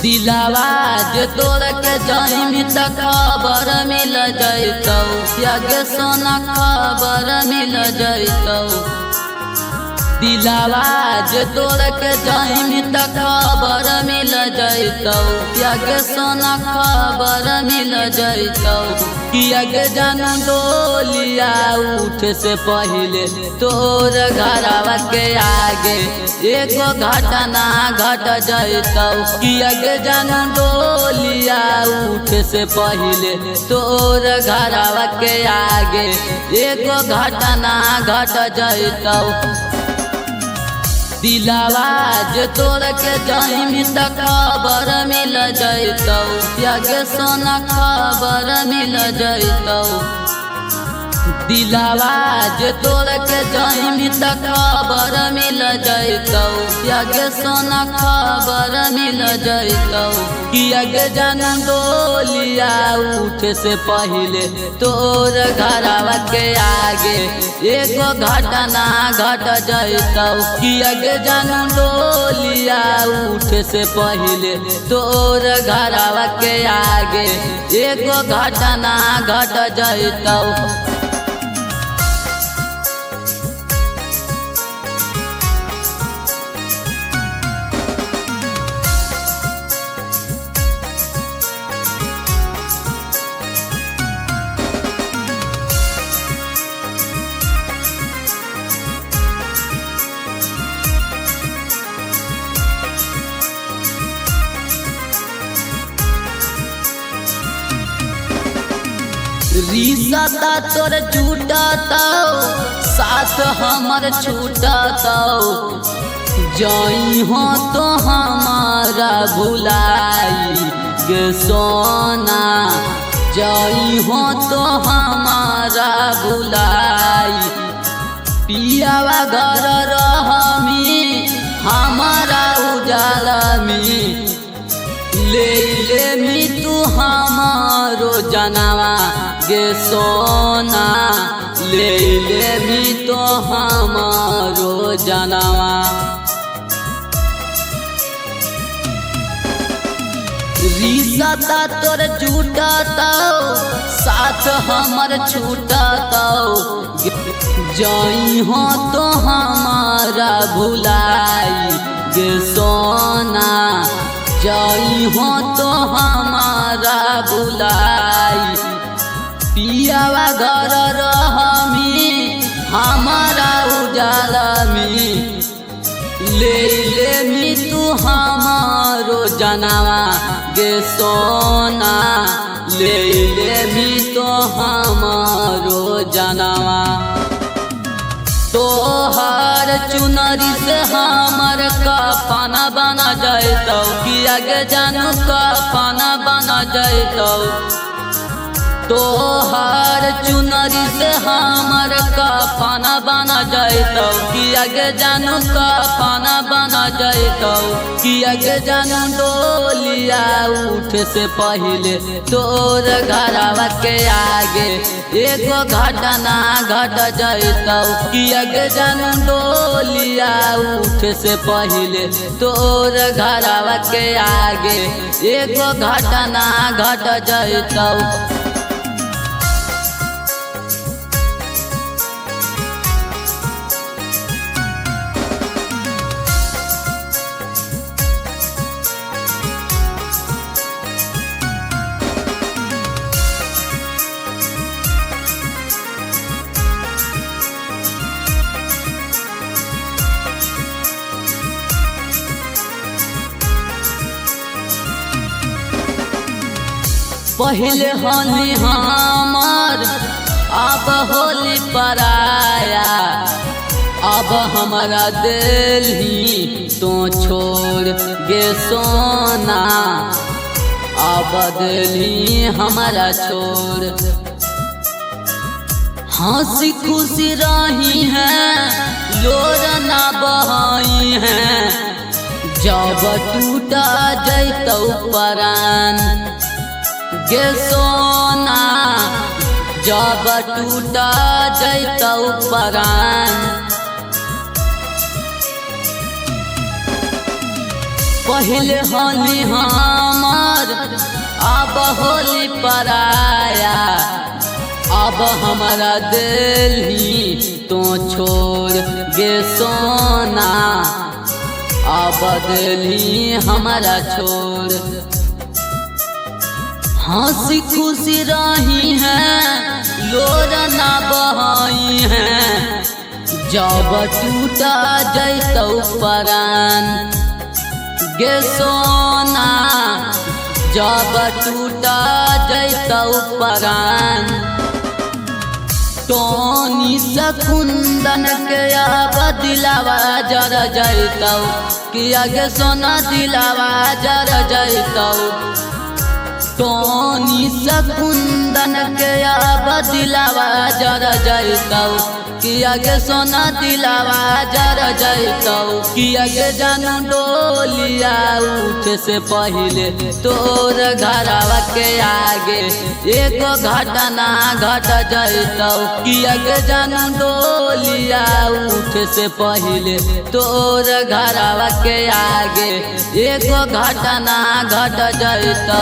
दिलावा जे तोड़ के जाइमी त खबर मिल जैतौ, त्याग सोना खबर मिल जैतौ। दिलावा जे तोड़ के जाइमी त खबर मिल जैतौ, त्याग सोना खबर मिल जैतौ। किया के जानू डोलिया उठ से पहले तोर घरवा के आगे एको घटना घट जैतौ। किया के जानू डोलिया उठ से पहले तोर घरवा के आगे एको घटना घट जैतौ। दिलावा जे तोड़ के जाइमी त खबर मिल जैतौ, त्याग सोना खबर मिल जैतौ। दिलावा जे तोड़ के जाइमी त खबर मिल जैतौ, त्याग सोना खबर मिल जैतौ। किया के जानू डोलिया उठ से पहले तोर घरवा के आगे एको घटना घट जैतौ। किया के जानू डोलिया उठ से पहले तोर घरवा के आगे एको घटना घट जैतौ। रिश्ता तोर छूटतौ, साथ हमर छूटतौ। जाई हो तो हमारा भुलाई गे सोना, जाई हो तो हमारा भुलाई। पियावा घर रहमी हमारा उजाला में, ले ले मी तू हमारो जनवा गे सोना, ले ले मी तो हमारो जनवा। रिश्ता तोर छूटतौ, साथ हमर छूटतौ। जाई हो तो हमारा भुलाई गे सोना, जाई हो तो हमारा भुलाई। पियावा घर रहमी हमारा उजाला में, ले ले मी तू हमारो जनवा गे सोना, ले ले मी तो हमारो जनवा। तोहर चुनरी से हमर कफना बना जैतौ, किया के जानू कफना बना जैतौ। तोहर चुनरी से हमर कफना बना जैतौ, किया के जानू कफना बना जैतौ। किया के जानू डोलिया उठ से पहले तोर घरवा के आगे एको घटना घट जैतौ। किया के जानू डोलिया उठ से पहले तोर घरवा के आगे एको घटना घट जैतौ। पहले होली हमार अब होली पराया, अब हमारा दिल ही तो छोड़ गे सोना, अब दिल ही हमारा छोड़। हंसी खुशी रही हैं लोर ना बहाई हैं, जब टूटा जैतौ परान गे सोना, जब टूटा जैतौ परान। पहले होली हमार अब होली पराया, अब हमारा दिल ही तो छोड़ गे सोना, अब दिल ही हमारा छोड़। हंसी खुशी रही हैं लोर ना बहाई हैं, जब टूटा जैतौ परान गे सोना, जब टूटा जैतौ परान। टोनी से कुंदन के अब दिलावा जर जैतौ, किया गे सोना दिलावा जर जैतौ। टोनी से कुंदन के अब दिलावा जर जैतौ, किया गे सोना दिलावा जर जैतौ। किया गे जानू डोलिया उठे से पहले तोर घरवा के आगे एगो घटना घट जैतौ। किया गे जानू डोलिया उठे से पहले तोर घरवा के आगे एगो घटना घट जैतौ।